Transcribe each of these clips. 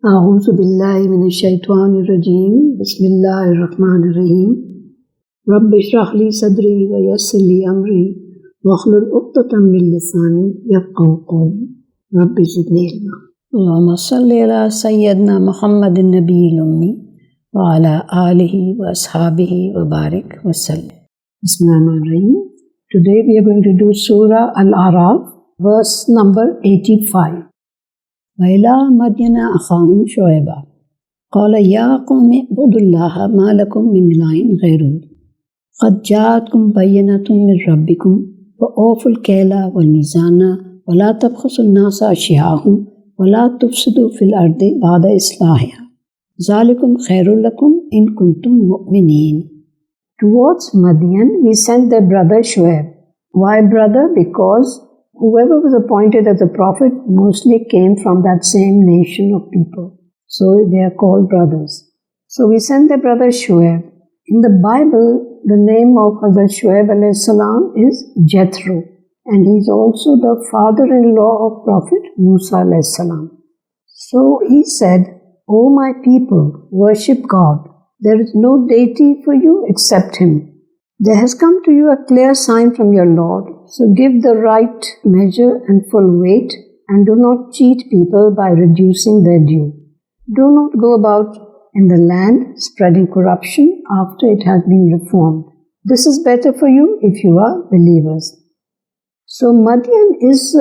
أعوذ بالله من الشيطان الرجيم بسم الله الرحمن الرحيم رب اشرح لي صدري ويسر لي أمري واحلل عقدة من لساني يفقهوا قولي رب زدني علما اللهم صل على سيدنا محمد النبي الأمي وعلى آله وأصحابه وبارك وسلم. Bismillahirrahmanirrahim. Today we are going to do Surah Al-Araaf, verse number 85. وَإِلَى مَدْيَنَ أَخَاهُمْ شُعَيْبًا قَالَ يَا قَوْمِ اعْبُدُوا اللَّهَ مَا لَكُمْ مِنْ إِلَٰهٍ غَيْرُهُ قَدْ جَاءَتْكُمْ بَيِّنَةٌ مِنْ رَبِّكُمْ وَأَوْفُوا الْكَيْلَ وَالْمِيزَانَ وَلَا تَبْخَسُوا النَّاسَ أَشْيَاءَهُمْ وَلَا تُفْسِدُوا فِي الْأَرْضِ بَعْدَ إِصْلَاحِهَا ذَلِكُمْ خَيْرٌ لَكُمْ إِن كُنتُم مُؤْمِنِينَ. Towards Madian we sent their brother Shuaib. Why brother? Because whoever was appointed as a prophet mostly came from that same nation of people. So they are called brothers. So we sent their brother Shuaib. In the Bible, the name of Hazrat Shuaib alayhi salam is Jethro. And he is also the father-in-law of Prophet Musa alayhi salam. So he said, O my people, worship God. There is no deity for you except Him. There has come to you a clear sign from your Lord, so give the right measure and full weight, and do not cheat people by reducing their due. Do not go about in the land spreading corruption after it has been reformed. This is better for you if you are believers. So Madian is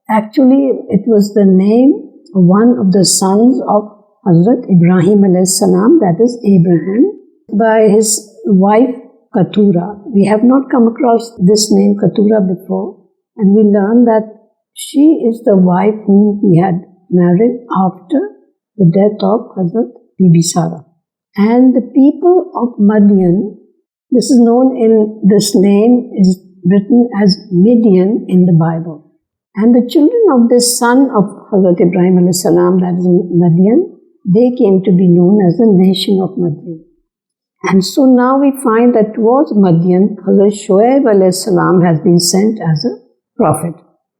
actually, it was the name of one of the sons of Hazrat Ibrahim alayhi salam, that is Abraham, by his wife Keturah. We have not come across this name Keturah before, and we learn that she is the wife whom he had married after the death of Hazrat Bibi Sarah. And the people of Madian, this is known in this name, is written as Midian in the Bible. And the children of this son of Hazrat Ibrahim alayhi salam, that is Madian, they came to be known as the nation of Madian. And so now we find that towards Madian, Hazrat Shuaib alayhi salam has been sent as a prophet.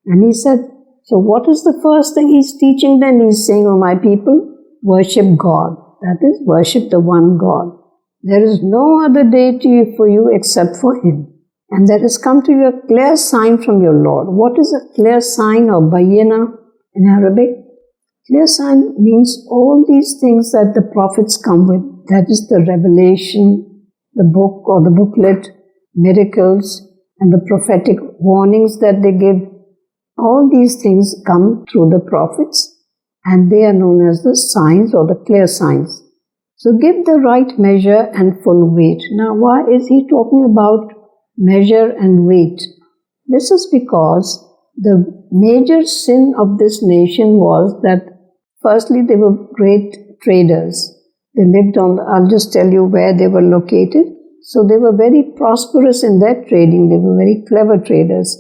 And he said, so what is the first thing he's teaching them? He's saying, oh my people, worship God. That is, worship the one God. There is no other deity for you except for Him. And there has come to you a clear sign from your Lord. What is a clear sign or bayyina in Arabic? Clear sign means all these things that the prophets come with. That is the revelation, the book or the booklet, miracles, and the prophetic warnings that they give. All these things come through the prophets, and they are known as the signs or the clear signs. So give the right measure and full weight. Now why is he talking about measure and weight? This is because the major sin of this nation was that firstly they were great traders. They lived on, I'll just tell you where they were located. So they were very prosperous in their trading. They were very clever traders.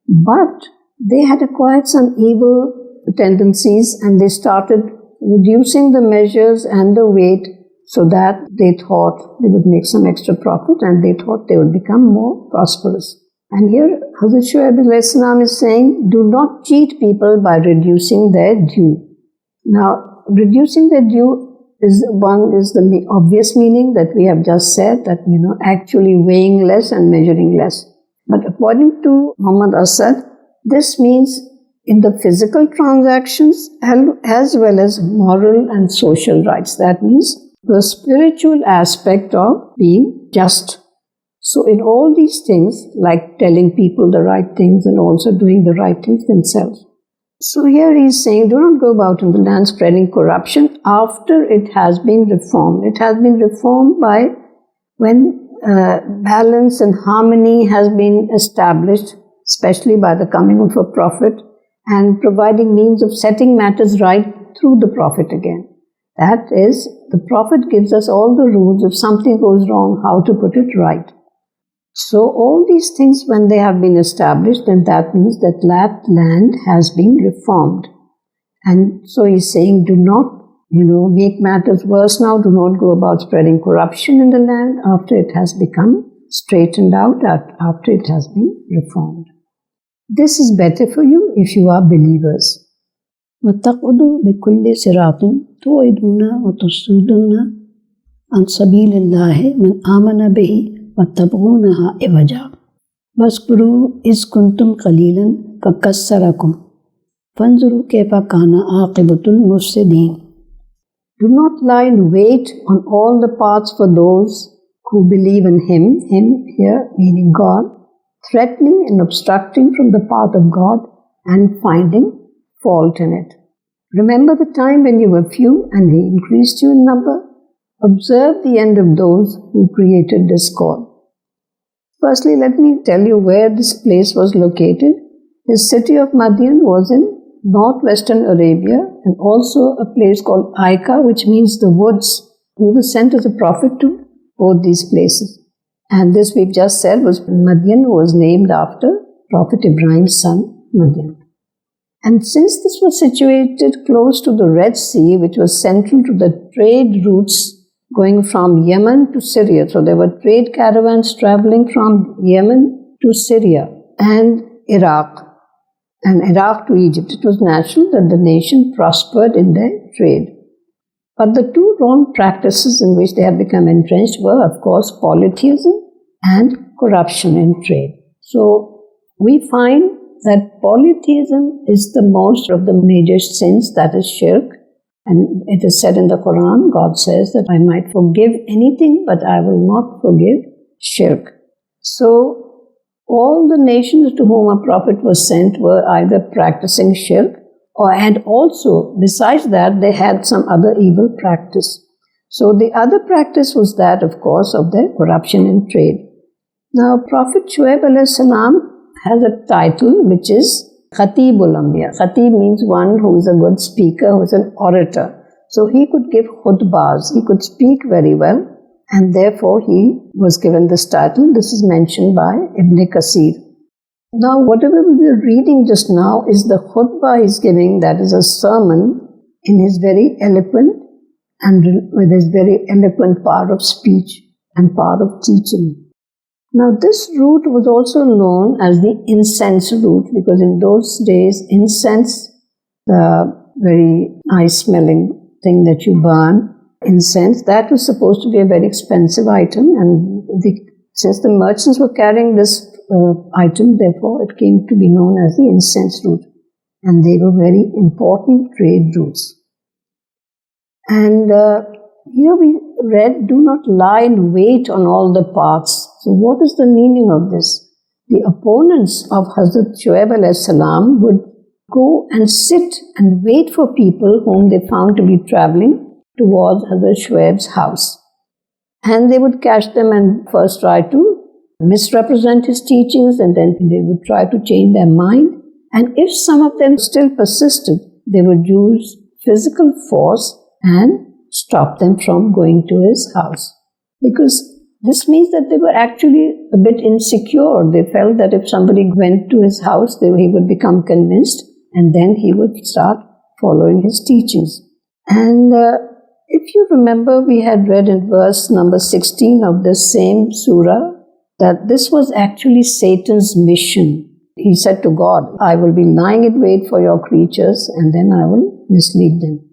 But they had acquired some evil tendencies and they started reducing the measures and the weight so that they thought they would make some extra profit and they thought they would become more prosperous. And here Hazrat Shuaib alayhi salam is saying, do not cheat people by reducing their due. Now, reducing their due is the obvious meaning that we have just said, that, actually weighing less and measuring less. But according to Muhammad Asad, this means in the physical transactions as well as moral and social rights. That means the spiritual aspect of being just. So in all these things, like telling people the right things and also doing the right things themselves. So here he is saying, do not go about in the land spreading corruption after it has been reformed. It has been reformed by when balance and harmony has been established, especially by the coming of a prophet and providing means of setting matters right through the prophet again. That is, the prophet gives us all the rules. If something goes wrong, how to put it right. So all these things, when they have been established, then that means that land has been reformed. And so he's saying, do not, make matters worse now. Do not go about spreading corruption in the land after it has become straightened out, after it has been reformed. This is better for you if you are believers. وَتَقْعُدُوا بِكُلِّ صِرَاطٍ توعدون وتصدون عن سبيل الله من آمن به وتبغونها عوجا واذكروا إذ كنتم قليلا فكثركم فانظروا كيف كان عاقبة المفسدين. Do not lie in wait on all the paths for those who believe in him here meaning God, threatening and obstructing from the path of God and finding fault in it. Remember the time when you were few and he increased you in number? Observe the end of those who created discord. Firstly, let me tell you where this place was located. The city of Madian was in northwestern Arabia, and also a place called Aika, which means the woods. He was sent as a prophet to both these places. And this we've just said was Madian, who was named after Prophet Ibrahim's son, Madian. And since this was situated close to the Red Sea, which was central to the trade routes going from Yemen to Syria, so there were trade caravans traveling from Yemen to Syria and Iraq, and Iraq to Egypt. It was natural that the nation prospered in their trade. But the two wrong practices in which they had become entrenched were, of course, polytheism and corruption in trade. So we find that polytheism is the most of the major sins, that is shirk. And it is said in the Quran, God says that I might forgive anything, but I will not forgive shirk. So all the nations to whom a prophet was sent were either practicing shirk, and also, besides that, they had some other evil practice. So the other practice was that, of course, of their corruption in trade. Now, Prophet Shuaib alayhi salam has a title which is Khatibul Anbiya. Khatib means one who is a good speaker, who is an orator. So he could give khutbahs, he could speak very well, and therefore he was given this title. This is mentioned by Ibn Kasir. Now, whatever we were reading just now is the khutbah he's giving, that is a sermon in his very eloquent and with his very eloquent power of speech and power of teaching. Now, this root was also known as the incense root, because in those days, incense, the very nice-smelling thing that you burn, incense, that was supposed to be a very expensive item, and since the merchants were carrying this item, therefore it came to be known as the incense root, and they were very important trade routes. And here we read, do not lie in wait on all the paths. So what is the meaning of this? The opponents of Hazrat Shuaib alayhi salam would go and sit and wait for people whom they found to be traveling towards Hazrat Shuaib's house. And they would catch them and first try to misrepresent his teachings, and then they would try to change their mind. And if some of them still persisted, they would use physical force and stop them from going to his house. Because this means that they were actually a bit insecure. They felt that if somebody went to his house, he would become convinced, and then he would start following his teachings. And if you remember, we had read in verse number 16 of this same surah that this was actually Satan's mission. He said to God, I will be lying in wait for your creatures, and then I will mislead them.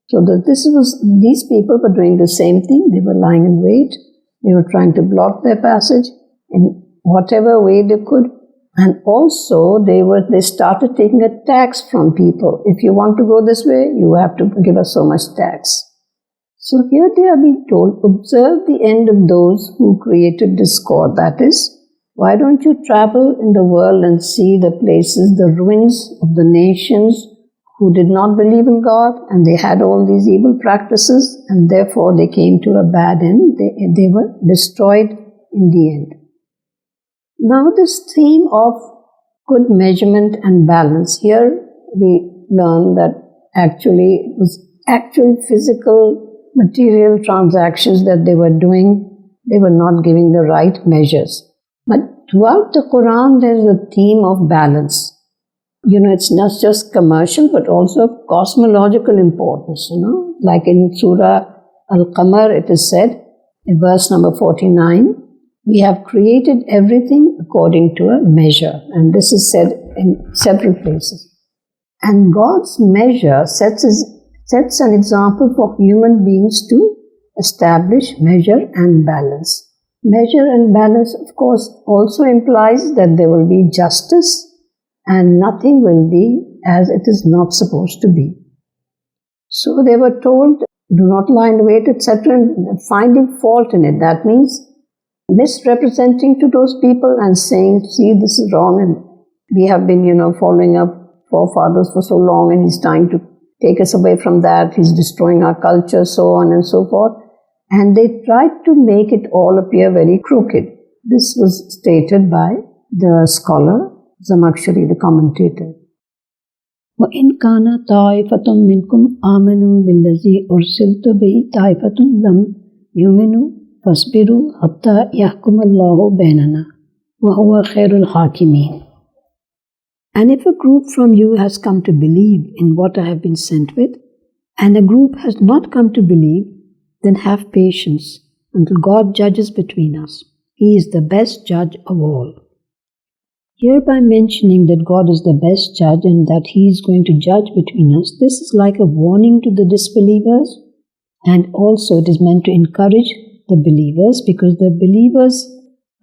So these people were doing the same thing. They were lying in wait. They were trying to block their passage in whatever way they could. And also they started taking a tax from people. If you want to go this way, you have to give us so much tax. So here they are being told, observe the end of those who created discord. That is, why don't you travel in the world and see the places, the ruins of the nations who did not believe in God, and they had all these evil practices, and therefore they came to a bad end. They were destroyed in the end. Now this theme of good measurement and balance, here we learn that actually it was actual physical material transactions that they were doing. They were not giving the right measures. But throughout the Quran there is a theme of balance. It's not just commercial, but also cosmological importance, Like in Surah Al-Qamar, it is said, in verse number 49, we have created everything according to a measure. And this is said in several places. And God's measure sets sets an example for human beings to establish measure and balance. Measure and balance, of course, also implies that there will be justice and nothing will be as it is not supposed to be. So they were told, do not lie in wait, etc., and finding fault in it. That means misrepresenting to those people and saying, see, this is wrong, and we have been, following up forefathers for so long, and he's trying to take us away from that, he's destroying our culture, so on and so forth. And they tried to make it all appear very crooked. This was stated by the scholar Zamakshari, the commentator. وَإِنْ كَانَ طَائِفَةٌ مِّنْكُمْ آمَنُوا بِالَّذِي أُرْسِلْتُ بِهِ طَائِفَةٌ لَمْ يُؤْمِنُوا فَاصْبِرُوا حَتَّى يَحْكُمَ اللَّهُ بَيْنَنَا وَهُوَ خَيْرُ الْحَاكِمِينَ. And if a group from you has come to believe in what I have been sent with, and a group has not come to believe, then have patience until God judges between us. He is the best judge of all. Hereby mentioning that God is the best judge and that He is going to judge between us, this is like a warning to the disbelievers, and also it is meant to encourage the believers, because the believers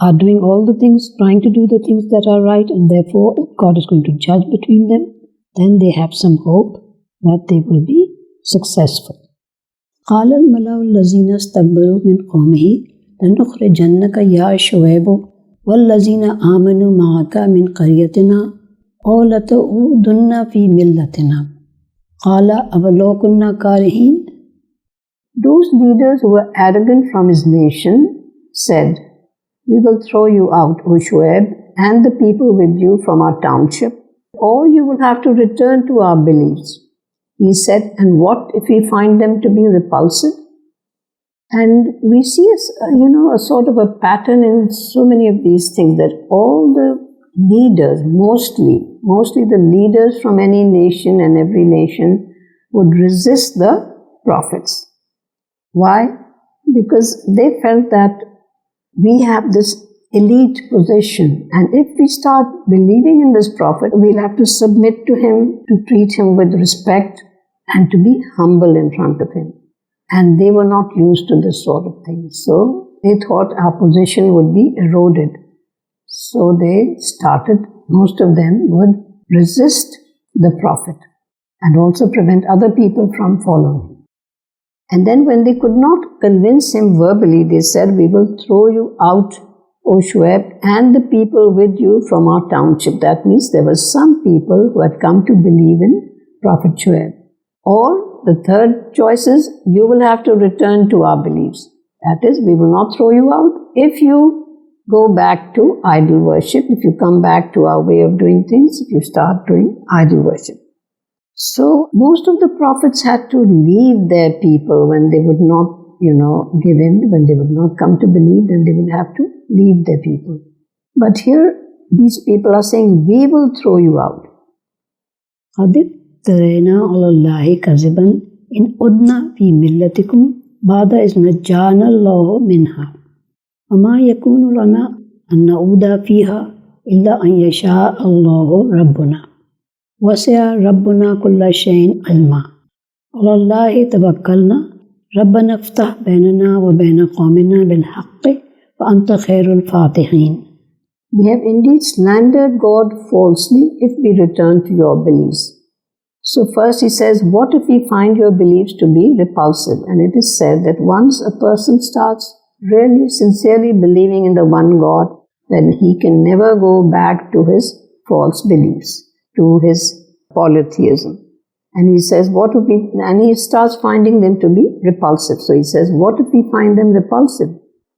are doing all the things, trying to do the things that are right, and therefore if God is going to judge between them, then they have some hope that they will be successful. قال الملأ الذين استكبروا من قومه لنخرجنك يا شعيب والذين آمنوا معك من قريتنا أو لتعودن في ملتنا قال أولو كنا كارهين. Those leaders who were arrogant from his nation said, we will throw you out, O Shuaib, and the people with you from our township, or you will have to return to our beliefs. He said, and what if we find them to be repulsive? And we see a sort of a pattern in so many of these things, that all the leaders, mostly the leaders from any nation and every nation, would resist the prophets. Why? Because they felt that we have this elite position, and if we start believing in this prophet, we'll have to submit to him, to treat him with respect, and to be humble in front of him. And they were not used to this sort of thing. So they thought our position would be eroded. So they started, most of them would resist the prophet and also prevent other people from following him. And then when they could not convince him verbally, they said, we will throw you out, O Shuaib, and the people with you from our township. That means there were some people who had come to believe in Prophet Shuaib. Or the third choice is, you will have to return to our beliefs. That is, we will not throw you out if you go back to idol worship, if you come back to our way of doing things, if you start doing idol worship. So most of the prophets had to leave their people when they would not, give in, when they would not come to believe, then they would have to leave their people. But here, these people are saying, we will throw you out. ترينا على الله كذبا إن أدنا في ملتكم بعد إذ نجانا الله منها وما يكون لنا أن نعود فيها إلا أن يشاء الله ربنا وسع ربنا كل شيء علما على الله توكلنا ربنا افتح بيننا وبين قومنا بالحق فأنت خير الفاتحين. We have indeed slandered God falsely if we return to your beliefs. So first he says, what if we find your beliefs to be repulsive? And it is said that once a person starts really sincerely believing in the one God, then he can never go back to his false beliefs, to his polytheism. And he says, and he starts finding them to be repulsive. So he says, what if we find them repulsive?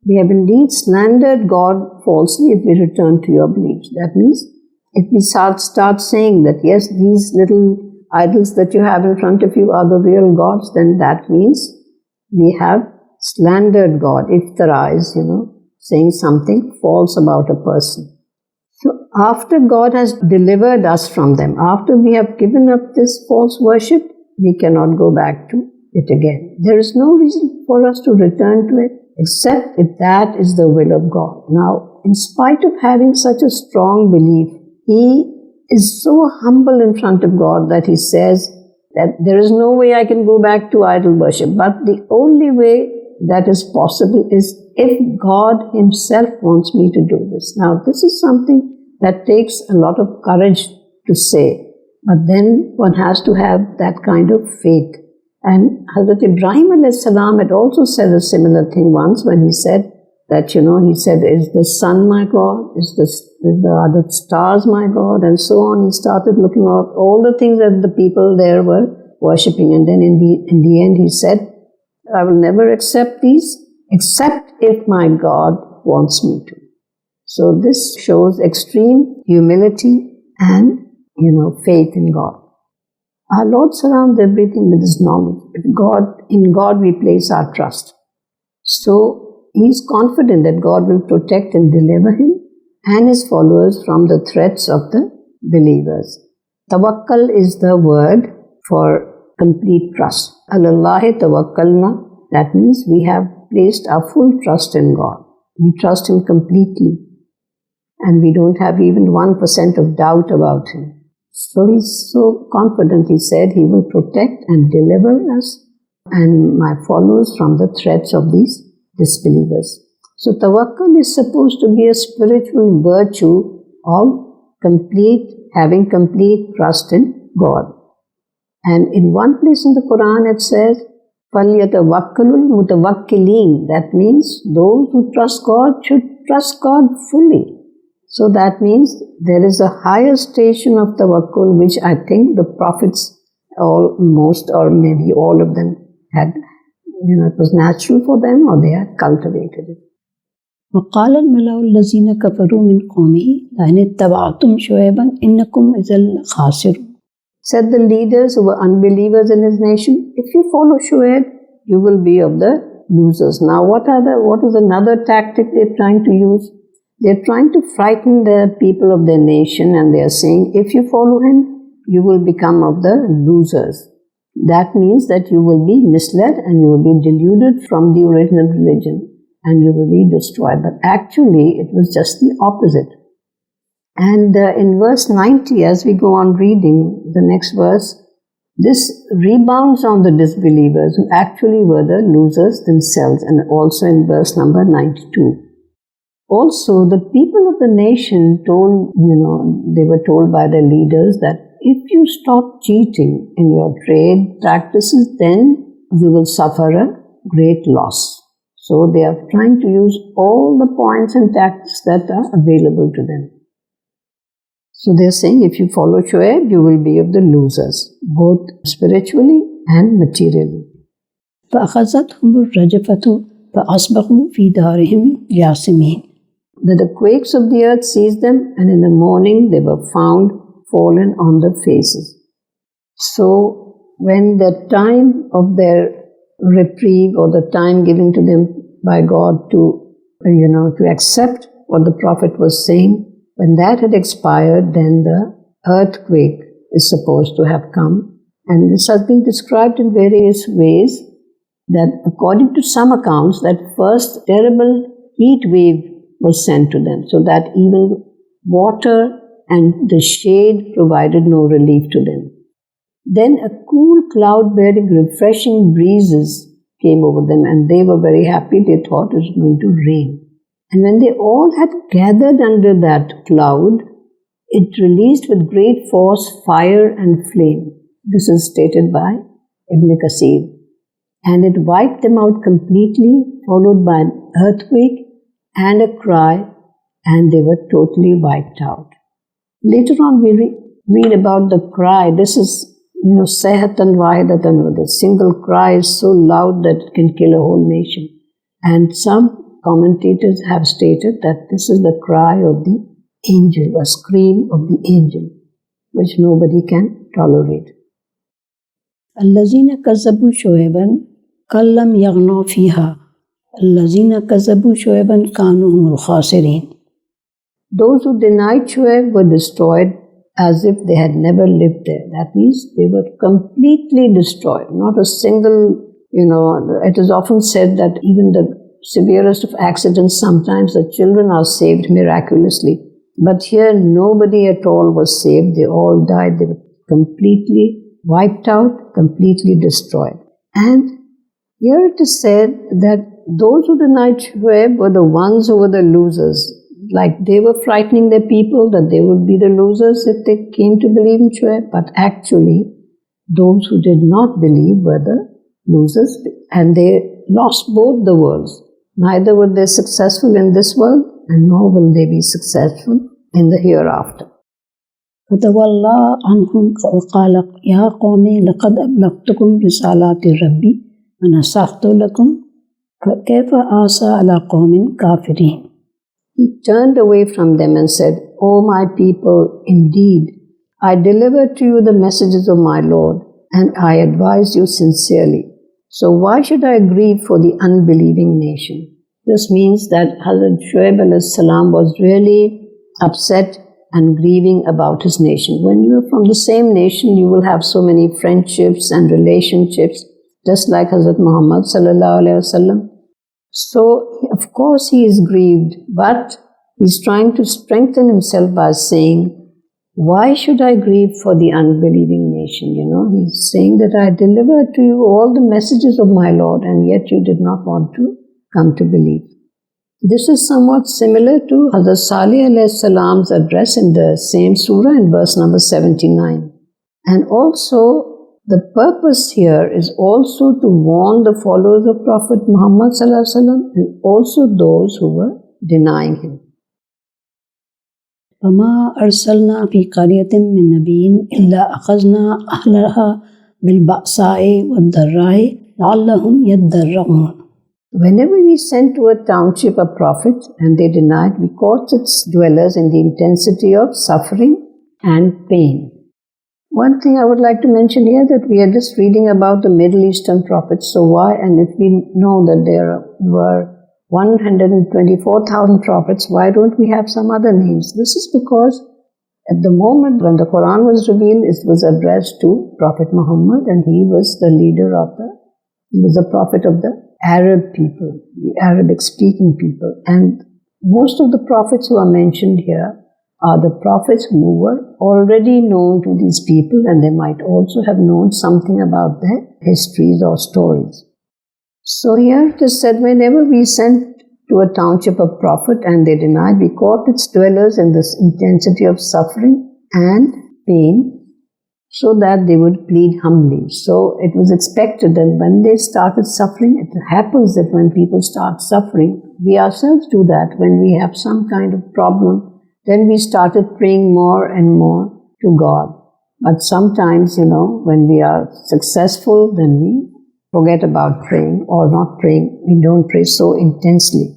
We have indeed slandered God falsely if we return to your beliefs. That means if we start saying that, yes, these little idols that you have in front of you are the real gods, then that means we have slandered God. Iftara is, saying something false about a person. So after God has delivered us from them, after we have given up this false worship, we cannot go back to it again. There is no reason for us to return to it, except if that is the will of God. Now, in spite of having such a strong belief, he is so humble in front of God that he says that there is no way I can go back to idol worship. But the only way that is possible is if God Himself wants me to do this. Now, this is something that takes a lot of courage to say, but then one has to have that kind of faith. And Hazrat Ibrahim alayhi salam had also said a similar thing once when he said that, he said, is the sun my God? Is the other stars my God? And so on. He started looking at all the things that the people there were worshipping. And then in the end he said, I will never accept these except if my God wants me to. So this shows extreme humility and, faith in God. Our Lord surrounds everything with His knowledge. In God we place our trust. So He is confident that God will protect and deliver him and his followers from the threats of the believers. Tawakkal is the word for complete trust. Alallahi tawakkalna. That means we have placed our full trust in God. We trust Him completely. And we don't have even 1% of doubt about Him. So He's so confident, He said, He will protect and deliver us and my followers from the threats of these disbelievers. So tawakkul is supposed to be a spiritual virtue of having complete trust in God. And in one place in the Quran it says, فَلْيَتَوَكَّلُ الْمُتَوَكِّلِينَ. That means those who trust God should trust God fully. So that means there is a higher station of tawakkul which I think the prophets, most or maybe all of them had, it was natural for them or they had cultivated it. وقال الملأ الذين كفروا من قومه لئن اتبعتم شعيبا إنكم إذا لخاسرون. Said the leaders who were unbelievers in his nation, if you follow Shuaib, you will be of the losers. Now what is another tactic they're trying to use? They're trying to frighten the people of their nation and they're saying, if you follow him, you will become of the losers. That means that you will be misled and you will be deluded from the original religion and you will be destroyed. But actually, it was just the opposite. And in verse 90, as we go on reading the next verse, this rebounds on the disbelievers who actually were the losers themselves, and also in verse number 92. Also, the people of the nation they were told by their leaders that if you stop cheating in your trade practices, then you will suffer a great loss. So they are trying to use all the points and tactics that are available to them. So they are saying, if you follow Shuaib, you will be of the losers, both spiritually and materially. فأخذتهم الرجفة فأصبحوا في دارهم يعصمين. That the quakes of the earth seized them, and in the morning they were found fallen on their faces. So when the time of their reprieve or the time given to them by God to accept what the prophet was saying, when that had expired, then the earthquake is supposed to have come. And this has been described in various ways, that according to some accounts, that first terrible heat wave was sent to them, so that even water and the shade provided no relief to them. Then a cool cloud bearing refreshing breezes came over them, and they were very happy. They thought it was going to rain. And when they all had gathered under that cloud, it released with great force fire and flame. This is stated by Ibn Kasir. And it wiped them out completely, followed by an earthquake and a cry, and they were totally wiped out. Later on we read about the cry. This is, Sayhatan Wahidatan. The single cry is so loud that it can kill a whole nation. And some commentators have stated that this is the cry of the angel, a scream of the angel, which nobody can tolerate. الذين كذبوا شعيبا كلم يغنوا فيها الذين كذبوا شعيبا كانوا هم الخاسرين. Those who denied Shuaib were destroyed as if they had never lived there. That means they were completely destroyed. Not a single, it is often said that even the severest of accidents, sometimes the children are saved miraculously. But here nobody at all was saved. They all died. They were completely wiped out, completely destroyed. And here it is said that those who denied Shuaib were the ones who were the losers. Like they were frightening their people that they would be the losers if they came to believe in Shuaib. But actually, those who did not believe were the losers, and they lost both the worlds. Neither were they successful in this world, and nor will they be successful in the hereafter. فتولى عنهم وقال يا قوم لقد أبلغتكم رسالات ربي ونصحت لكم فكيف آسى على قوم كافرين. He turned away from them and said, O my people, indeed, I delivered to you the messages of my Lord, and I advise you sincerely. So why should I grieve for the unbelieving nation? This means that Hazrat Shuaib a.s. was really upset and grieving about his nation. When you are from the same nation, you will have so many friendships and relationships, just like Hazrat Muhammad sallallahu alaihi wasallam. So, of course, he is grieved, but he's trying to strengthen himself by saying, why should I grieve for the unbelieving nation? He's saying that I delivered to you all the messages of my Lord, and yet you did not want to come to believe. This is somewhat similar to Hazrat Salih alayhi salam's address in the same surah in verse number 79. And also, the purpose here is also to warn the followers of Prophet Muhammad sallallahu alaihi wasallam and also those who were denying him. وما أرسلنا في قرية من نبي إلا أخذنا أهلها بالبأساء والضراء لعلهم يضرعون. Whenever we sent to a township a prophet and they denied, we caught its dwellers in the intensity of suffering and pain. One thing I would like to mention here that we are just reading about the Middle Eastern prophets. So why, and if we know that there were 124,000 prophets, why don't we have some other names? This is because at the moment when the Quran was revealed, it was addressed to Prophet Muhammad, and he was the leader of he was the prophet of the Arab people, the Arabic-speaking people. And most of the prophets who are mentioned here are the prophets who were already known to these people, and they might also have known something about their histories or stories. So here it is said, whenever we sent to a township a prophet and they denied, we caught its dwellers in this intensity of suffering and pain so that they would plead humbly. So it was expected that when they started suffering, it happens that when people start suffering, we ourselves do that. When we have some kind of problem, then we started praying more and more to God. But sometimes, when we are successful, then we forget about praying or not praying. We don't pray so intensely.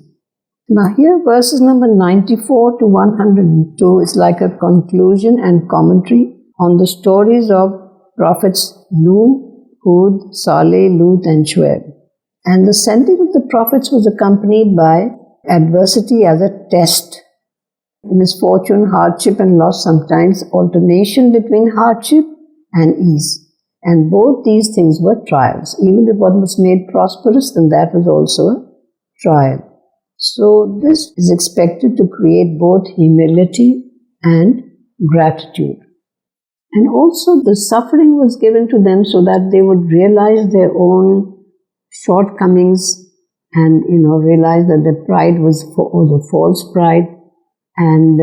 Now here verses number 94 to 102 is like a conclusion and commentary on the stories of prophets Nuh, Hud, Saleh, Lut and Shuaib. And the sending of the prophets was accompanied by adversity as a test. Misfortune, hardship and loss, sometimes alternation between hardship and ease. And both these things were trials. Even if one was made prosperous, then that was also a trial. So this is expected to create both humility and gratitude. And also the suffering was given to them so that they would realize their own shortcomings and, realize that their pride was a false pride, and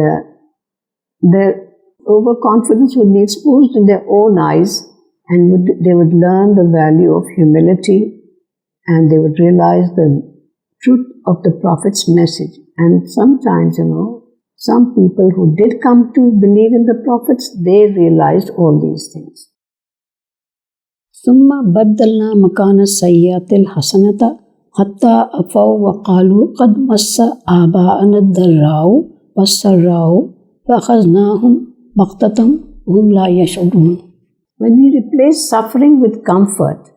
their overconfidence would be exposed in their own eyes, and they would learn the value of humility, and they would realize the truth of the Prophet's message. And sometimes, some people who did come to believe in the prophets, they realized all these things. ثم بدلنا مكان السيئة الحسنة حتى عفوا وقالوا قد مس آباءنا الضراء والسراء فأخذناهم بغتة وهم لا يشعرون. When we replaced suffering with comfort,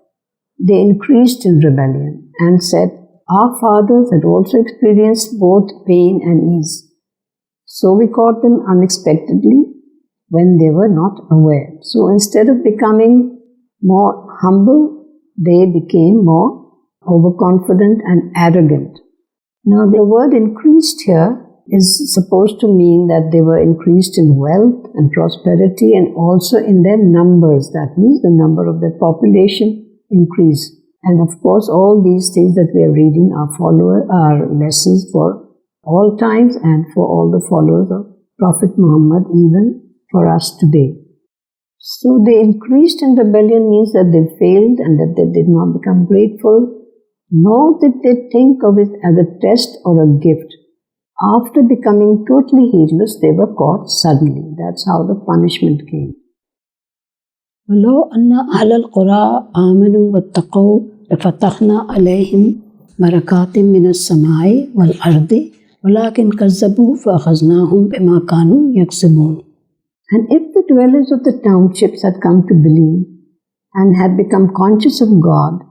they increased in rebellion and said, our fathers had also experienced both pain and ease. So we caught them unexpectedly when they were not aware. So instead of becoming more humble, they became more overconfident and arrogant. Now the word increased here is supposed to mean that they were increased in wealth and prosperity and also in their numbers. That means the number of their population increased. And of course, all these things that we are reading are lessons for all times and for all the followers of Prophet Muhammad, even for us today. So they increased in rebellion means that they failed and that they did not become grateful, nor did they think of it as a test or a gift. After becoming totally heedless, they were caught suddenly. That's how the punishment came. وَلَوْ أَنَّ أَهْلَ الْقُرَىٰ آمَنُوا وَاتَّقَوْا لَفَتَحْنَا عَلَيْهِمْ بَرَكَاتٍ مِّنَ السَّمَاءِ وَالْأَرْضِ وَلَكِنْ كَذَّبُوا فَأَخَذْنَاهُمْ بِمَا كَانُوا يَكْسِبُونَ. And if the dwellers of the townships had come to believe and had become conscious of God,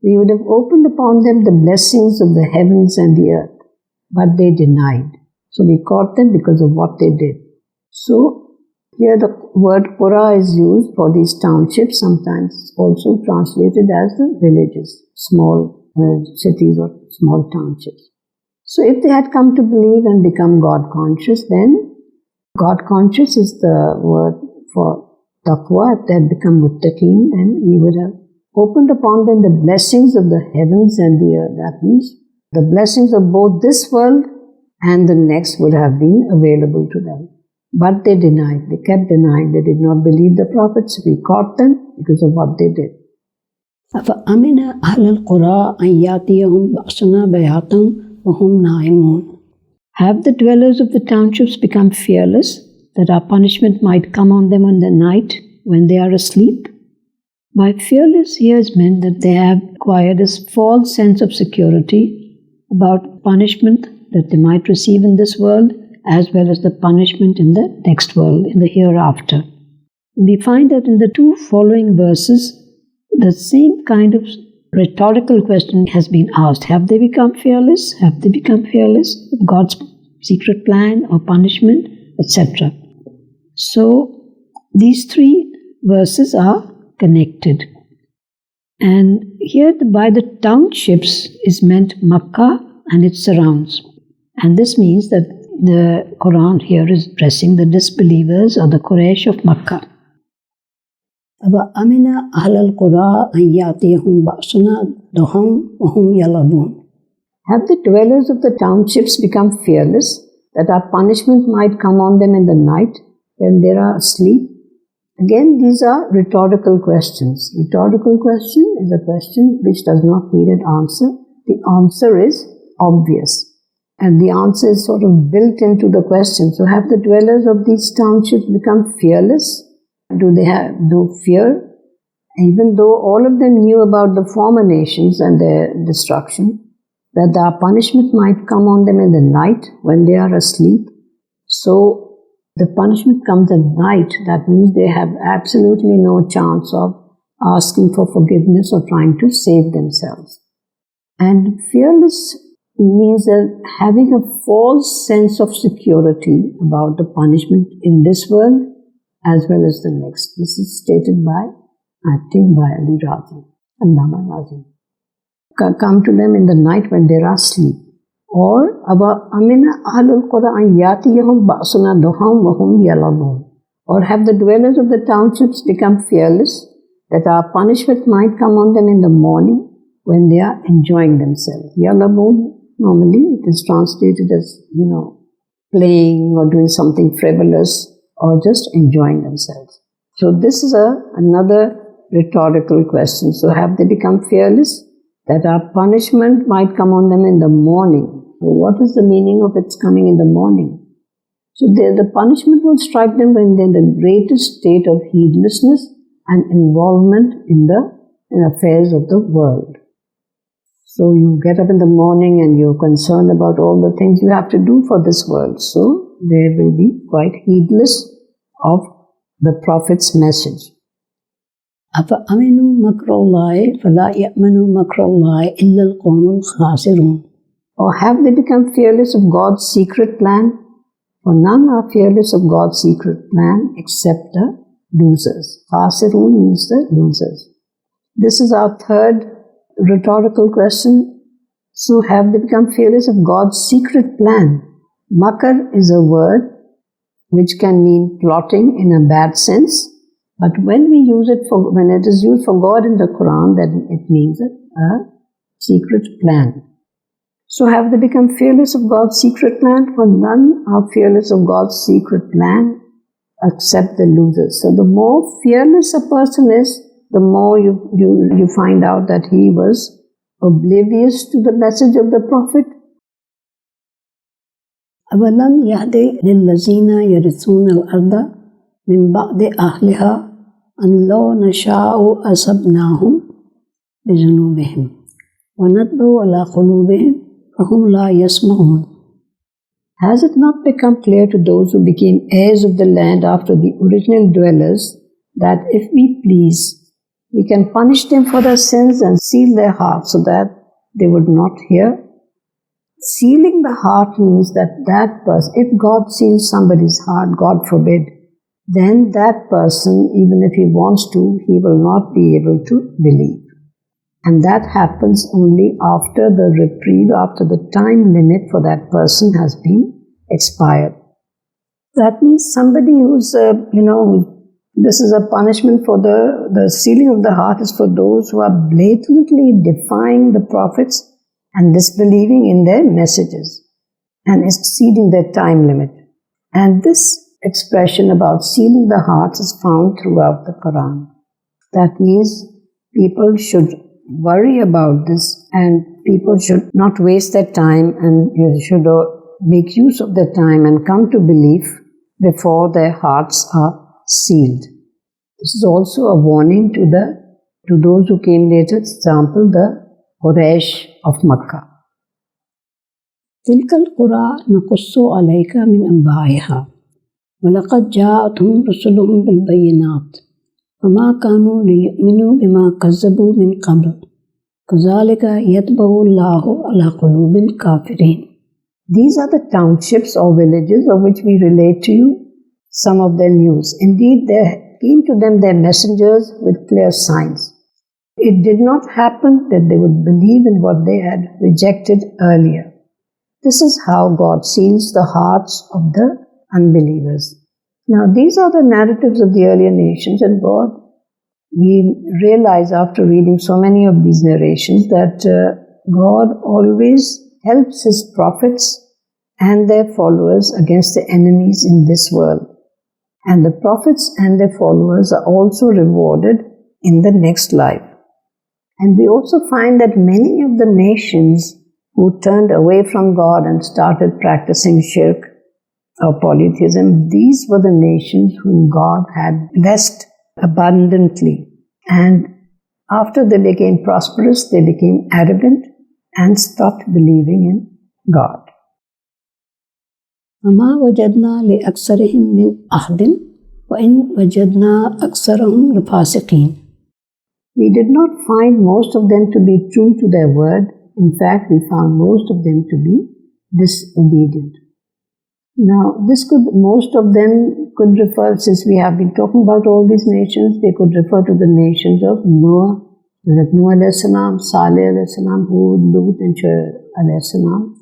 we would have opened upon them the blessings of the heavens and the earth. But they denied. So we caught them because of what they did. So here the word Qura is used for these townships, sometimes also translated as the villages, small cities or small townships. So if they had come to believe and become God conscious, then God conscious is the word for taqwa. If they had become muttaqeen, then we would have opened upon them the blessings of the heavens and the earth. That means the blessings of both this world and the next would have been available to them. But they denied. They kept denying. They did not believe the prophets. We caught them because of what they did. أَفَأَمِنَ أَهْلَ الْقُرَىٰ أَن يَأْتِيَهُم بَأْسُنَا بَيَاتًا وَهُمْ نَائِمُونَ. Have the dwellers of the townships become fearless, that our punishment might come on them in the night when they are asleep? By fearless here is meant that they have acquired this false sense of security about punishment that they might receive in this world as well as the punishment in the next world, in the hereafter. We find that in the two following verses, the same kind of rhetorical question has been asked. Have they become fearless? Have they become fearless of God's secret plan or punishment, etc.? So these three verses are connected. And here by the townships is meant Makkah and its surrounds. And this means that the Quran here is addressing the disbelievers or the Quraysh of Makkah. أَفَأَمِنَ أَهْلَ الْقُرَىٰ أَن يَأْتِيَهُم بَأْسُنَا ضُحًى وَهُمْ يَلْعَبُونَ. Have the dwellers of the townships become fearless, that our punishment might come on them in the night when they are asleep? Again, these are rhetorical questions. Rhetorical question is a question which does not need an answer. The answer is obvious. And the answer is sort of built into the question. So have the dwellers of these townships become fearless? Do they have fear? Even though all of them knew about the former nations and their destruction, that our punishment might come on them in the night when they are asleep. So the punishment comes at night. That means they have absolutely no chance of asking for forgiveness or trying to save themselves. And fearless means that having a false sense of security about the punishment in this world as well as the next. This is stated by, I think, by Ali Razi, Allama Razi. Come to them in the night when they are asleep. Or, Amina Ahlul Quran Yatiyahum Basuna Duham Wahum Yalabun. Or have the dwellers of the townships become fearless, that our punishment might come on them in the morning when they are enjoying themselves. Yalabun, normally it is translated as, playing or doing something frivolous, or just enjoying themselves. So this is another rhetorical question. So have they become fearless? That our punishment might come on them in the morning. So what is the meaning of its coming in the morning? So the punishment will strike them when they're in the greatest state of heedlessness and involvement in affairs of the world. So you get up in the morning and you're concerned about all the things you have to do for this world. So they will be quite heedless of the Prophet's message. أَفَأَمِنُوا مَكْرَ اللَّهِ فَلَا يَأْمَنُ مَكْرَ اللَّهِ إِلَّا الْقَوْمُ الْخَاسِرُونَ. Or have they become fearless of God's secret plan? For none are fearless of God's secret plan except the losers. Khasirun means the losers. This is our third rhetorical question. So have they become fearless of God's secret plan? Makar is a word which can mean plotting in a bad sense, but when it is used for God in the Quran, then it means a secret plan. So have they become fearless of God's secret plan? For none are fearless of God's secret plan except the losers. So the more fearless a person is, the more you find out that he was oblivious to the message of the Prophet. أَوَلَمْ يَهْدِ لِلَّذِينَ يَرِثُونَ الْأَرْضَ مِنْ بَعْدِ أَهْلِهَا أَنْ لَوْ نَشَاءُ أَصَبْنَاهُمْ بِذُنُوبِهِمْ وَنَطْبَعُ عَلَى قُلُوبِهِمْ فَهُمْ لَا يَسْمَعُونَ. Has it not become clear to those who became heirs of the land after the original dwellers that if we please, we can punish them for their sins and seal their hearts so that they would not hear? Sealing the heart means that person, if God seals somebody's heart, God forbid, then that person, even if he wants to, he will not be able to believe. And that happens only after the reprieve, after the time limit for that person has been expired. That means somebody who's, this is a punishment for the sealing of the heart is for those who are blatantly defying the prophets and disbelieving in their messages and exceeding their time limit. And this expression about sealing the hearts is found throughout the Quran. That means people should worry about this and people should not waste their time and should make use of their time and come to belief before their hearts are sealed. This is also a warning to those who came later, for example, the Quraysh of Makkah. تلك القرى نقص عليك من أنبائها ولقد جاءتهم رسلهم بالبينات وما كانوا ليؤمنوا بما كذبوا من قبل كذلك يطبع الله على قلوب الكافرين. These are the townships or villages of which we relate to you some of their news. Indeed, there came to them their messengers with clear signs. It did not happen that they would believe in what they had rejected earlier. This is how God seals the hearts of the unbelievers. Now, these are the narratives of the earlier nations, and we realize after reading so many of these narrations that God always helps His prophets and their followers against the enemies in this world. And the prophets and their followers are also rewarded in the next life. And we also find that many of the nations who turned away from God and started practicing shirk or polytheism, these were the nations whom God had blessed abundantly. And after they became prosperous, they became arrogant and stopped believing in God. وما وجدنا لأكثرهم من عهد وإن وجدنا أكثرهم لفاسقين. We did not find most of them to be true to their word. In fact, we found most of them to be disobedient. Now, most of them could refer, since we have been talking about all these nations, they could refer to the nations of Noah, Noah alayhi salam, Saleh alayhi salam, Hud, Lut, and Shu'aib alayhi salam,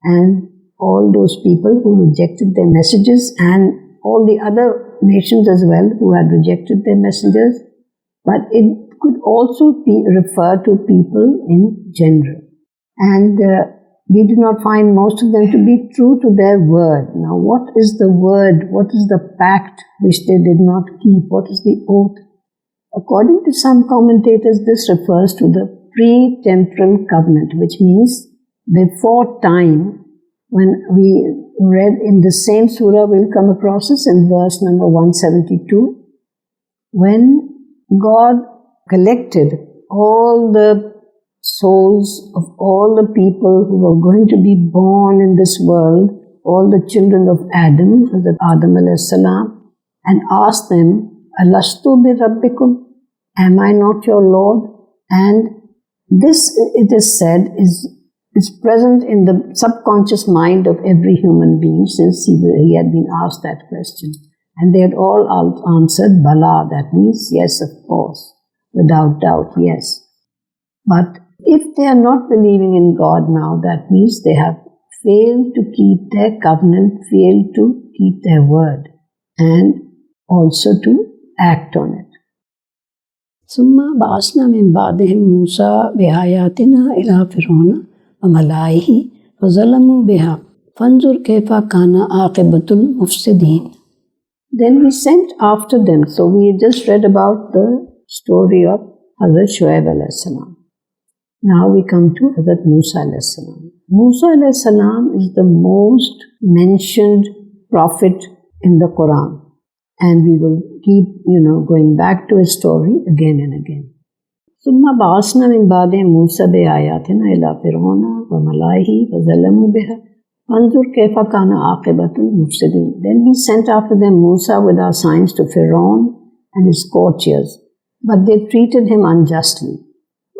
and all those people who rejected their messages, and all the other nations as well who had rejected their messengers. But it could also refer to people in general. And we did not find most of them to be true to their word. Now, what is the word? What is the pact which they did not keep? What is the oath? According to some commentators, this refers to the pre-temporal covenant, which means before time. When we read in the same surah, we'll come across this in verse number 172, when God collected all the souls of all the people who were going to be born in this world, all the children of Adam, Adam alayhi salam, and asked them, Alastu bi rabbikum? Am I not your Lord? And this, it is said, is present in the subconscious mind of every human being since he had been asked that question. And they had all answered Bala, that means yes, of course, without doubt, yes. But if they are not believing in God now, that means they have failed to keep their covenant, failed to keep their word, and also to act on it. ثم بعثنا من بعدهم موسى بآياتنا إلى فرعون وملئه فظلموا بها فانظر كيف كان عاقبة المفسدين. Then we sent after them. So we just read about the story of Hazrat Shuaib alayhi salam. Now we come to Hazrat Musa alayhi salam. Musa alayhi salam is the most mentioned prophet in the Quran. And we will keep, going back to his story again and again. ثُمَّ بَعَثْنَا مِن بَعْدِهِم مُوسَىٰ بِآيَاتِنَا إِلَىٰ فِرْعَوْنَ وَمَلَئِهِ فَظَلَمُوا بِهَا فَانظُرْ كَيْفَ كَانَ عَاقِبَةُ الْمُفْسِدِينَ. Then we sent after them Musa with our signs to Pharaoh and his courtiers, but they treated him unjustly.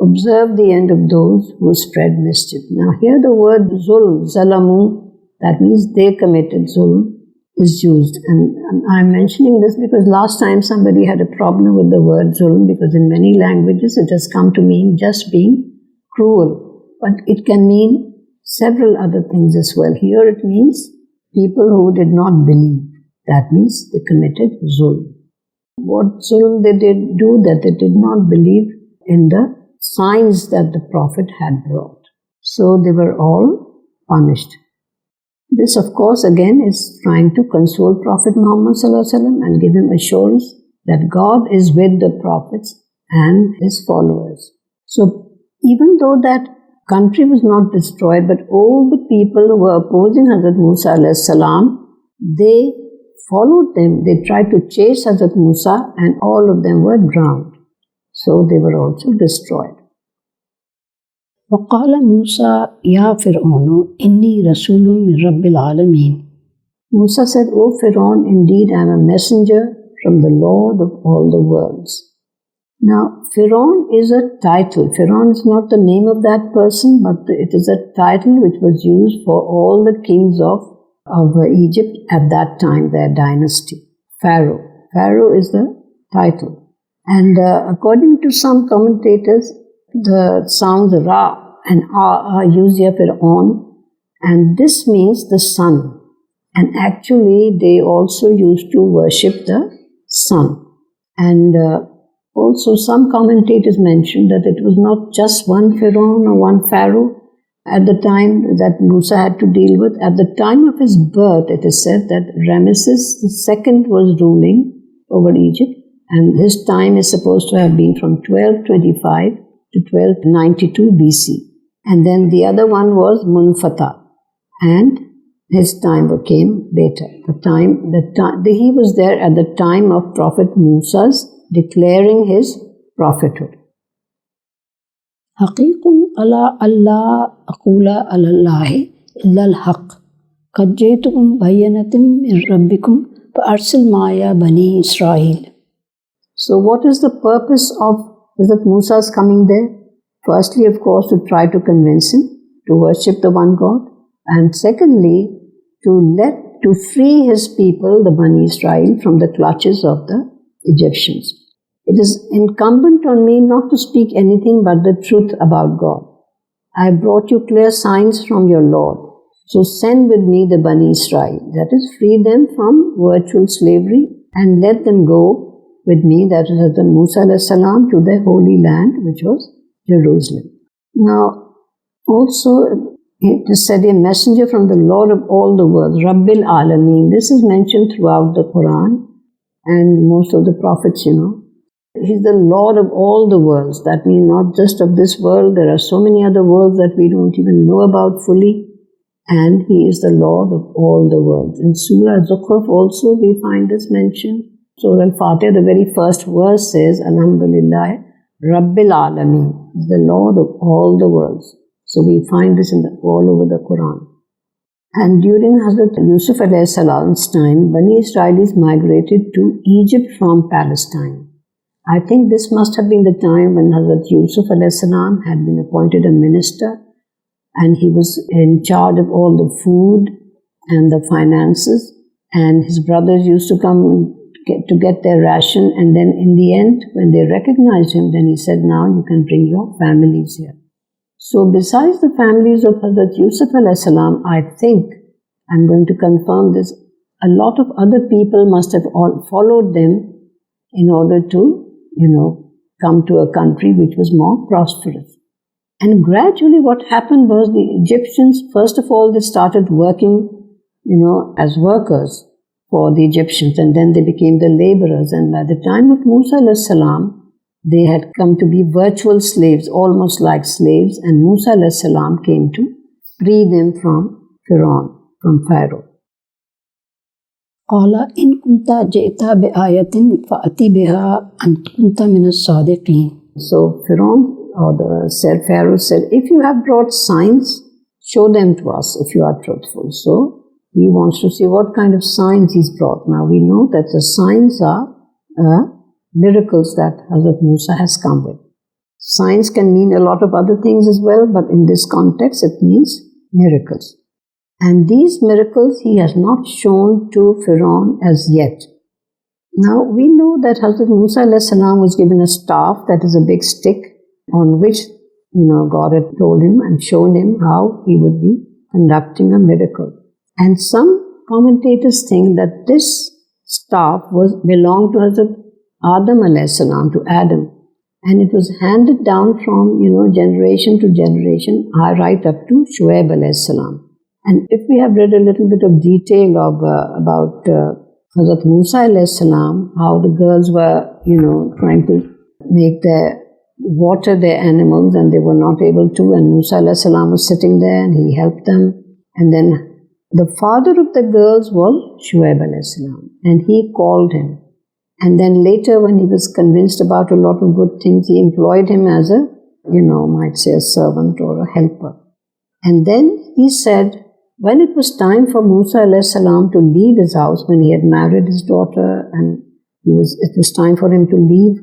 Observe the end of those who spread mischief. Now here the word zulm, zalamu, that means they committed zulm, is used. And I'm mentioning this because last time somebody had a problem with the word zulm, because in many languages it has come to mean just being cruel. But it can mean several other things as well. Here it means people who did not believe. That means they committed zulm. What zulm they did do? That they did not believe in the signs that the Prophet had brought. So they were all punished. This, of course, again is trying to console Prophet Muhammad ﷺ and give him assurance that God is with the prophets and his followers. So even though that country was not destroyed, but all the people who were opposing Hazrat Musa ﷺ, they followed them. They tried to chase Hazrat Musa and all of them were drowned. So they were also destroyed. وقال موسى يا فرعون إني رسول من رب العالمين. Musa said, O Pharaoh, indeed I am a messenger from the Lord of all the worlds. Now, Pharaoh is a title. Pharaoh is not the name of that person, but it is a title which was used for all the kings of Egypt at that time, their dynasty. Pharaoh. Pharaoh is the title. And according to some commentators, the sounds Ra and are used here for on, and this means the sun. And actually, they also used to worship the sun. And also, some commentators mentioned that it was not just one Pharaoh or one Pharaoh at the time that Musa had to deal with. At the time of his birth, it is said that Ramesses II was ruling over Egypt, and his time is supposed to have been from 1225 to 1292 BC. And then the other one was Munfata, and his time came later. He was there at the time of Prophet Musa's declaring his prophethood. حقيق على ألا أقول على الله إلا الحق قد جئتكم بينة من ربكم فأرسل معي بني إسرائيل. So what is the purpose of Hazrat Musa's coming there? Firstly, of course, to try to convince him to worship the one God, and secondly, to free his people, the Bani Israel, from the clutches of the Egyptians. It is incumbent on me not to speak anything but the truth about God. I have brought you clear signs from your Lord. So send with me the Bani Israel, that is, free them from virtual slavery and let them go with me, that is, Hazrat Musa alayhi salam, to their holy land, which was Jerusalem. Now, also, it is said, a messenger from the Lord of all the worlds, Rabbil Alameen. This is mentioned throughout the Quran and most of the prophets, He's the Lord of all the worlds. That means not just of this world. There are so many other worlds that we don't even know about fully. And He is the Lord of all the worlds. In Surah Al-Araaf also we find this mentioned. Surah Al-Fatiha, the very first verse says, Alhamdulillah, Rabbil Alameen, the Lord of all the worlds. So we find this all over the Quran. And during Hazrat Yusuf alayhi salam's time, Bani Israelis migrated to Egypt from Palestine. I think this must have been the time when Hazrat Yusuf alayhi salam had been appointed a minister, and he was in charge of all the food and the finances, and his brothers used to come to get their ration, and then in the end, when they recognized him, then he said, now you can bring your families here. So besides the families of Hazrat Yusuf alayhi salam, I think, I'm going to confirm this, a lot of other people must have all followed them in order to, come to a country which was more prosperous. And gradually what happened was the Egyptians, first of all, they started working, as workers for the Egyptians, and then they became the laborers. And by the time of Musa alayhi salam, they had come to be virtual slaves, almost like slaves, and Musa alayhi salam came to free them from Pharaoh. قال إن كنت جئت بآية فأتي بها أن كنت من الصادقين. So Pharaoh said, if you have brought signs, show them to us if you are truthful. So he wants to see what kind of signs he's brought. Now we know that the signs are miracles that Hazrat Musa has come with. Signs can mean a lot of other things as well, but in this context it means miracles. And these miracles he has not shown to Pharaoh as yet. Now we know that Hazrat Musa alayhi salam was given a staff, that is a big stick, on which God had told him and shown him how he would be conducting a miracle. And some commentators think that this staff belonged to Hazrat Adam alayhi salam, to Adam, and it was handed down from generation to generation, right up to Shuaib alayhi salam. And if we have read a little bit of detail about Hazrat Musa alayhi salam, how the girls were trying to water their animals, and they were not able to, and Musa alayhi salam was sitting there and he helped them. And then the father of the girls was Shuaib alayhi salam, and he called him. And then later, when he was convinced about a lot of good things, he employed him as a servant or a helper. And then he said, when it was time for Musa alayhi salam to leave his house, when he had married his daughter and it was time for him to leave,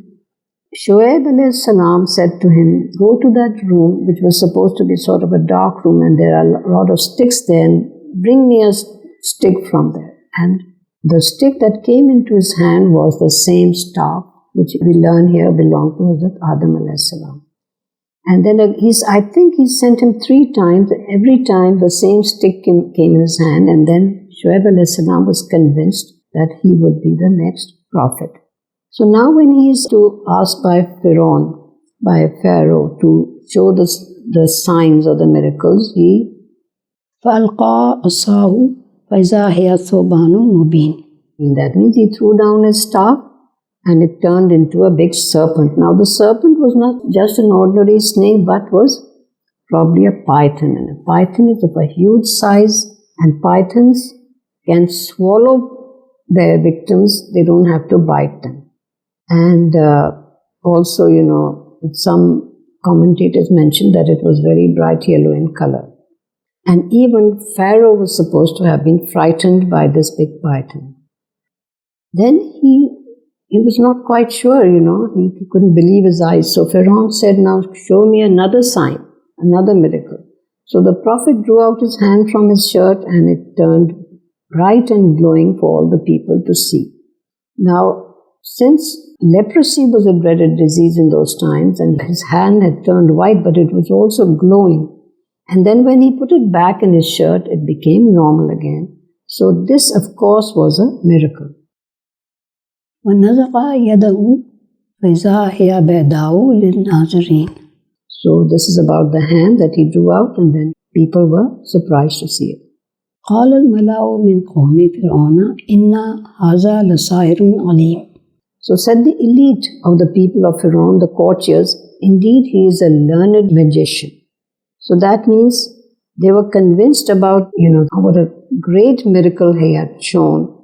Shuaib alayhi salam said to him, go to that room, which was supposed to be sort of a dark room, and there are a lot of sticks there, and bring me a stick from there. And the stick that came into his hand was the same staff, which we learn here belonged to Hazrat Adam alayhi salam. And then I think he sent him 3 times. Every time the same stick came in his hand, and then Shuaib alayhi salam was convinced that he would be the next prophet. So now when he is asked by Pharaoh to show the signs or the miracles, he فألقى عصاه فإذا هي ثعبان مبين. That means he threw down his staff and it turned into a big serpent. Now the serpent was not just an ordinary snake, but was probably a python. And a python is of a huge size, and pythons can swallow their victims. They don't have to bite them. And also, some commentators mentioned that it was very bright yellow in color. And even Pharaoh was supposed to have been frightened by this big python. Then he was not quite sure, he couldn't believe his eyes. So Pharaoh said, now show me another sign, another miracle. So the prophet drew out his hand from his shirt, and it turned bright and glowing for all the people to see. Now, since leprosy was a dreaded disease in those times, and his hand had turned white, but it was also glowing. And then when he put it back in his shirt, it became normal again. So this, of course, was a miracle. ونزق يده فإذا هي بيضاء للناظرين. So this is about the hand that he drew out, and then people were surprised to see it. قال الملأ من قوم فرعون إن هذا لساحر عليم. So said the elite of the people of Pharaoh, the courtiers, indeed he is a learned magician. So that means they were convinced about, what a great miracle he had shown.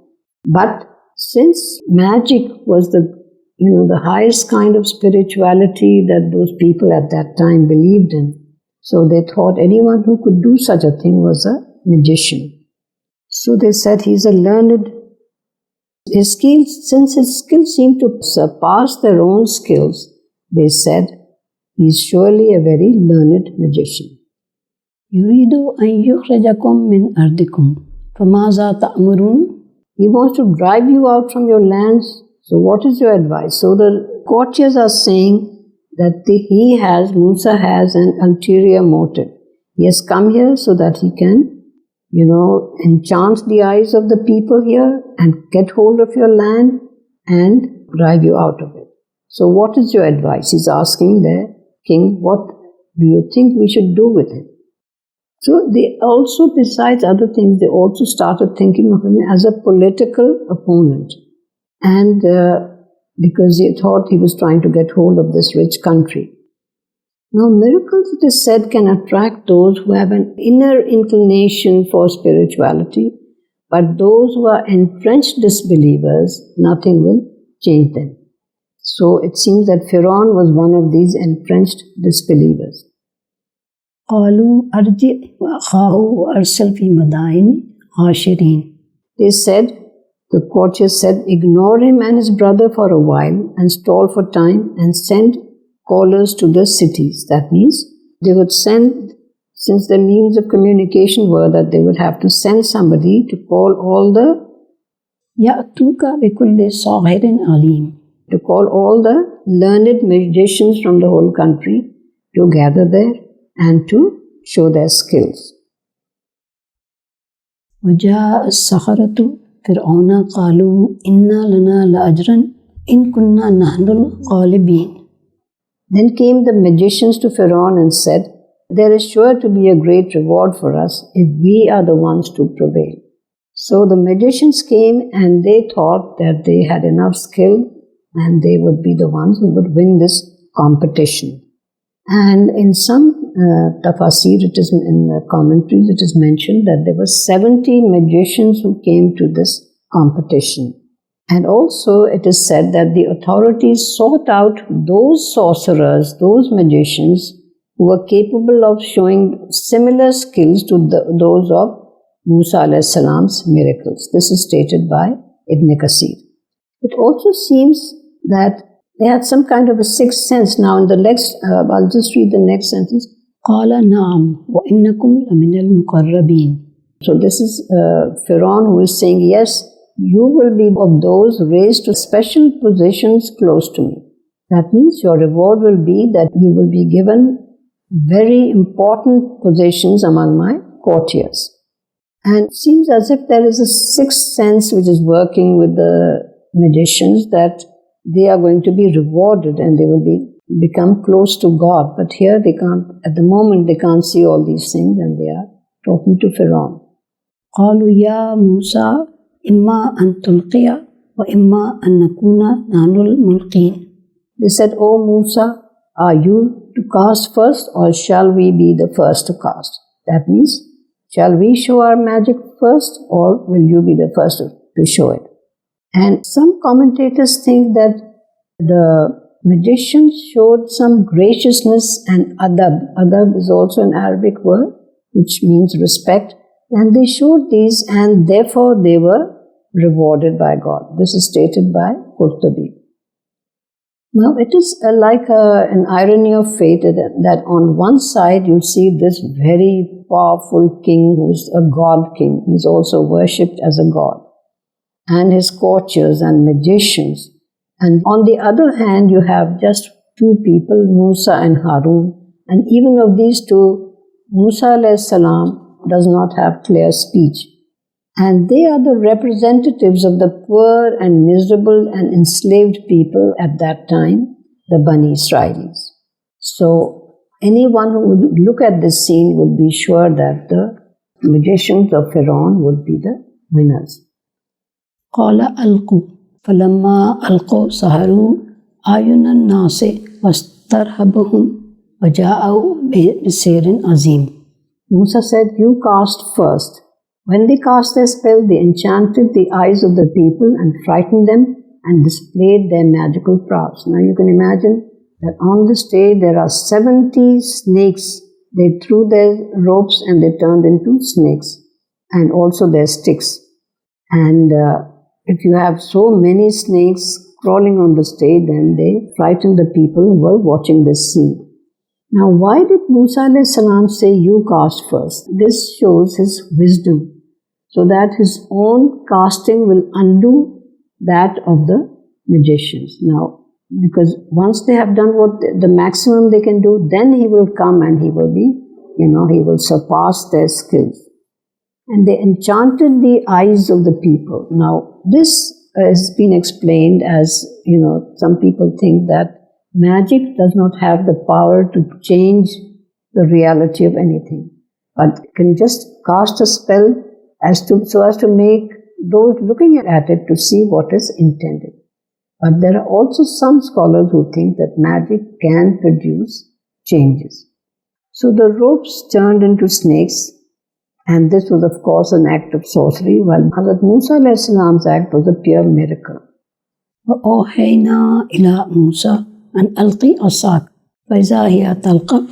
But since magic was the highest kind of spirituality that those people at that time believed in, so they thought anyone who could do such a thing was a magician. So they said he's a learned. Since his skills seemed to surpass their own skills, they said he's surely a very learned magician. يريد أن يخرجكم من أرضكم فماذا تأمرون? He wants to drive you out from your lands. So what is your advice? So the courtiers are saying, that Musa has an ulterior motive. He has come here so that he can, enchant the eyes of the people here and get hold of your land and drive you out of it. So what is your advice? He's asking the king, what do you think we should do with him? So they also, besides other things, they also started thinking of him as a political opponent. And because they thought he was trying to get hold of this rich country. Now, miracles, it is said, can attract those who have an inner inclination for spirituality, but those who are entrenched disbelievers, nothing will change them. So it seems that Pharaoh was one of these entrenched disbelievers. They said, the courtiers said, ignore him and his brother for a while and stall for time and send callers to the cities. That means they would send, since the means of communication were that they would have to send somebody to call all the learned magicians from the whole country to gather there and to show their skills. وجاء السحرة فرعون قالوا إنا لنا لأجرا إن كنا نحن الغالبين. Then came the magicians to Pharaoh and said, there is sure to be a great reward for us if we are the ones to prevail. So the magicians came and they thought that they had enough skill and they would be the ones who would win this competition. And in some tafasir, it is in the commentaries, it is mentioned that there were 70 magicians who came to this competition. And also it is said that the authorities sought out those sorcerers, those magicians who were capable of showing similar skills to those of Musa a.s. miracles. This is stated by Ibn Kathir. It also seems that they had some kind of a sixth sense. Now in the next, I'll just read the next sentence. قال نعم وإنكم لمن المقربين. So this is Pharaoh who is saying, yes, you will be of those raised to special positions close to me. That means your reward will be that you will be given very important positions among my courtiers. And it seems as if there is a sixth sense which is working with the magicians that they are going to be rewarded and they will become close to God. But here they can't, at the moment they can't see all these things and they are talking to Pharaoh. قالوا يا موسى إما أن تلقي وإما أن نكون نحن الملقين. They said, O Musa, are you to cast first or shall we be the first to cast? That means, shall we show our magic first or will you be the first to show it? And some commentators think that the magicians showed some graciousness and adab. Adab is also an Arabic word which means respect. And they showed these and therefore they were rewarded by God. This is stated by Qurtubi. Now it is like an irony of fate that on one side you see this very powerful king who is a god king. He is also worshipped as a god. And his courtiers and magicians. And on the other hand, you have just two people, Musa and Harun. And even of these two, Musa a.s. does not have clear speech. And they are the representatives of the poor and miserable and enslaved people at that time, the Bani Israelis. So anyone who would look at this scene would be sure that the magicians of Pharaoh would be the winners. قال ألقوا فلما ألقوا سحروا أعين الناس واسترهبهم وجاءوا بسحر عظيم. Musa said, you cast first. When they cast their spell, they enchanted the eyes of the people and frightened them and displayed their magical prowess. Now you can imagine that on the stage there are 70 snakes. They threw their ropes and they turned into snakes and also their sticks. And if you have so many snakes crawling on the stage, then they frightened the people who were watching this scene. Now, why did Musa a.s. say, you cast first? This shows his wisdom, so that his own casting will undo that of the magicians. Now, because once they have done what the maximum they can do, then he will come and he will be, he will surpass their skills. And they enchanted the eyes of the people. Now, this has been explained as, some people think that magic does not have the power to change the reality of anything, but can just cast a spell so as to make those looking at it to see what is intended. But there are also some scholars who think that magic can produce changes. So the ropes turned into snakes, and this was of course an act of sorcery, while Hazrat Musa alayhi salam's act was a pure miracle. وَأَوْحَيْنَا إِلَى مُوسَى أَنْ أَلْقِ عَصَاكَ فَإِذَا هِيَ تَلْقَفُ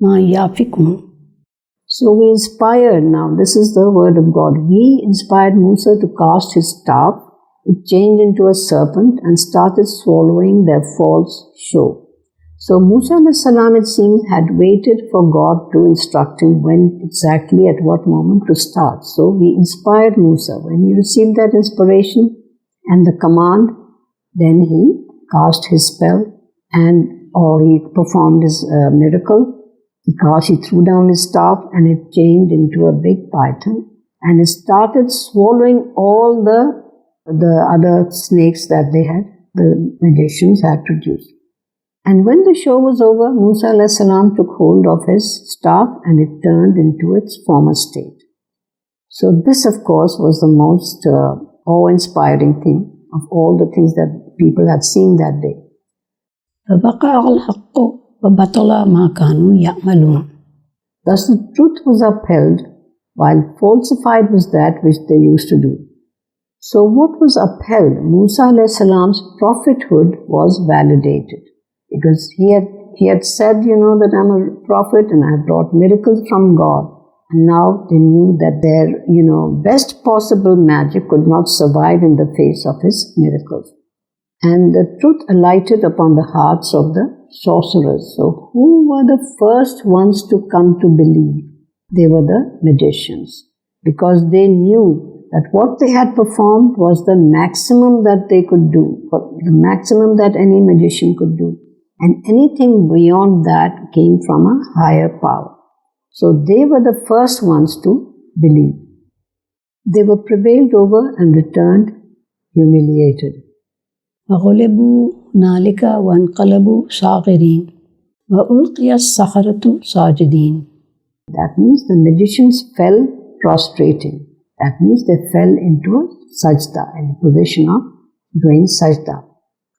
مَا يَأْفِكُونَ. So we inspired, now this is the word of God, we inspired Musa to cast his staff. It changed into a serpent and started swallowing their false show. So Musa a.s. it seems had waited for God to instruct him when exactly at what moment to start. So we inspired Musa. When he received that inspiration and the command, then he cast his spell or he performed his miracle. He threw down his staff and it changed into a big python and it started swallowing all the other snakes that the magicians had produced. And when the show was over, Musa a.s. took hold of his staff and it turned into its former state. So this, of course, was the most awe-inspiring thing of all the things that people had seen that day. فَبَقَعَ الْحَقُّ وَبَطَلَ مَا كَانُوا يَعْمَلُونَ. Thus the truth was upheld, while falsified was that which they used to do. So what was upheld? Musa a.s. prophethood was validated. Because he had said, that I'm a prophet and I have brought miracles from God. And now they knew that their, best possible magic could not survive in the face of his miracles. And the truth alighted upon the hearts of the sorcerers. So who were the first ones to come to believe? They were the magicians. Because they knew that what they had performed was the maximum that they could do, the maximum that any magician could do. And anything beyond that came from a higher power. So they were the first ones to believe. They were prevailed over and returned humiliated. فَغُلِبُوا هُنَالِكَ وَانْقَلَبُوا صَاغِرِينَ وَأُلْقِيَ السَّحَرَةُ سَاجِدِينَ. That means the magicians fell prostrating. That means they fell into a sajda, in a position of doing sajda.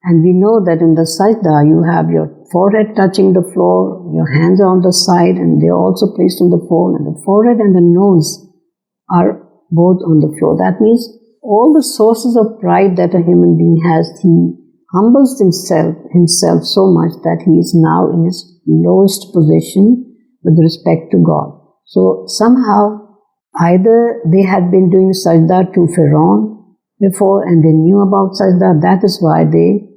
And we know that in the sajda, you have your forehead touching the floor, your hands are on the side, and they are also placed on the floor, and the forehead and the nose are both on the floor. That means all the sources of pride that a human being has, he humbles himself so much that he is now in his lowest position with respect to God. So somehow, either they had been doing sajda to Pharaoh before and they knew about sajda, that is why they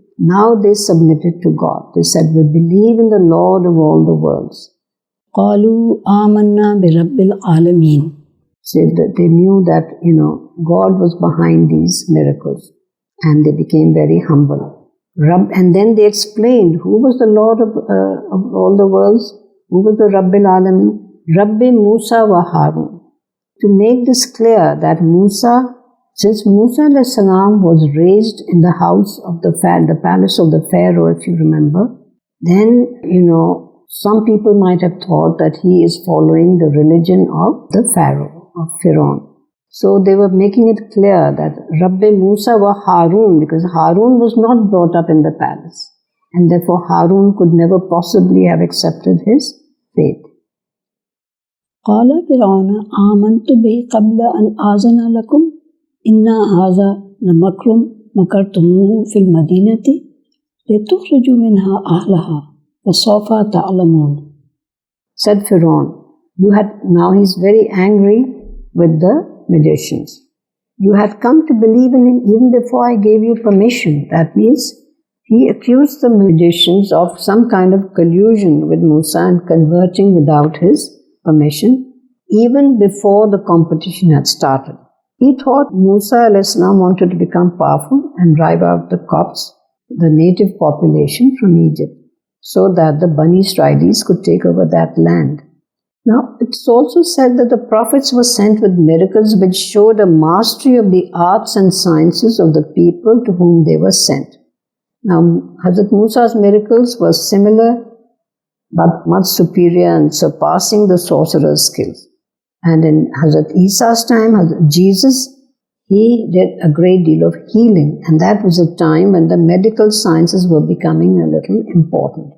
submitted to God. They said, we believe in the Lord of all the worlds. قَالُوا آمَنَّا بِرَبِّ الْعَالَمِينَ. Said that they knew that, God was behind these miracles. And they became very humble. And then they explained who was the Lord of all the worlds, who was the Rabbil Alamin, Rabbi Musa wa Harun. To make this clear that since Musa a.s. was raised in the house of the palace of the Pharaoh, if you remember, then, some people might have thought that he is following the religion of the Pharaoh, of Pharaoh. So they were making it clear that Rabbi Musa wa Harun, because Harun was not brought up in the palace. And therefore Harun could never possibly have accepted his faith. قال فرعون آمنت به قبل أن آذن لكم إن هذا لمكر مكرتموه في المدينة لتخرجوا منها أهلها فسوف تعلمون. Said Pharaoh, now he's very angry with the magicians. You had come to believe in him even before I gave you permission. That means he accused the magicians of some kind of collusion with Musa and converting without his permission, even before the competition had started. He thought Musa a.s. wanted to become powerful and drive out the Copts, the native population from Egypt, so that the Bani Israelis could take over that land. Now, it's also said that the prophets were sent with miracles which showed a mastery of the arts and sciences of the people to whom they were sent. Now, Hazrat Musa's miracles were similar but much superior and surpassing the sorcerer's skills. And in Hazrat Isa's time, Hazrat Jesus, he did a great deal of healing, and that was a time when the medical sciences were becoming a little important.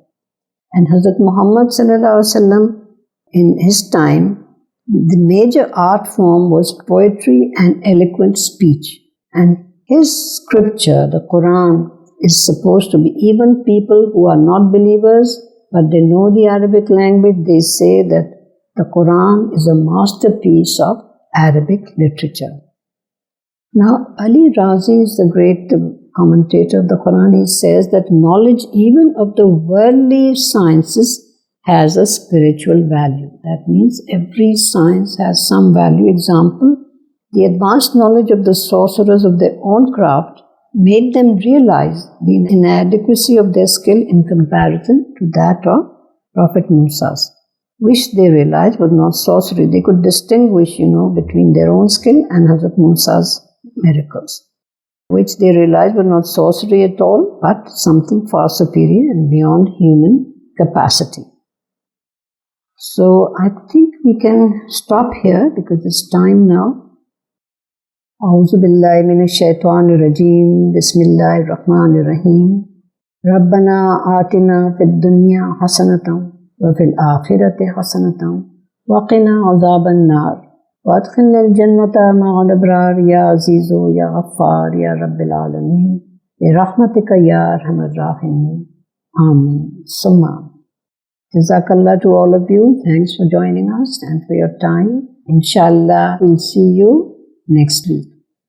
And Hazrat Muhammad sallallahu alaihi wasallam, in his time, the major art form was poetry and eloquent speech. And his scripture, the Quran, is supposed to be, even people who are not believers, but they know the Arabic language, they say that the Quran is a masterpiece of Arabic literature. Now, Ali Razi is the great commentator of the Quran. He says that knowledge even of the worldly sciences has a spiritual value. That means every science has some value. Example, the advanced knowledge of the sorcerers of their own craft made them realize the inadequacy of their skill in comparison to that of Prophet Musa's, which they realized was not sorcery. They could distinguish, between their own skill and Hazrat Musa's miracles, which they realized were not sorcery at all, but something far superior and beyond human capacity. So I think we can stop here because it's time now. A'udhu billahi minash shaitanir rajim. Bismillahir rahmanir rahim. Rabbana atina fid dunya hasanatan wa fil akhirati hasanatan wa qina azaban nar wa adkhilna al jannata ma'al abrar ya azizu ya ghaffar ya rabbil alamin bi rahmatika ya arhamar rahimin. Amin. Summa. Jazakallah to all of you. Thanks for joining us and for your time. Inshallah, we'll see you next week.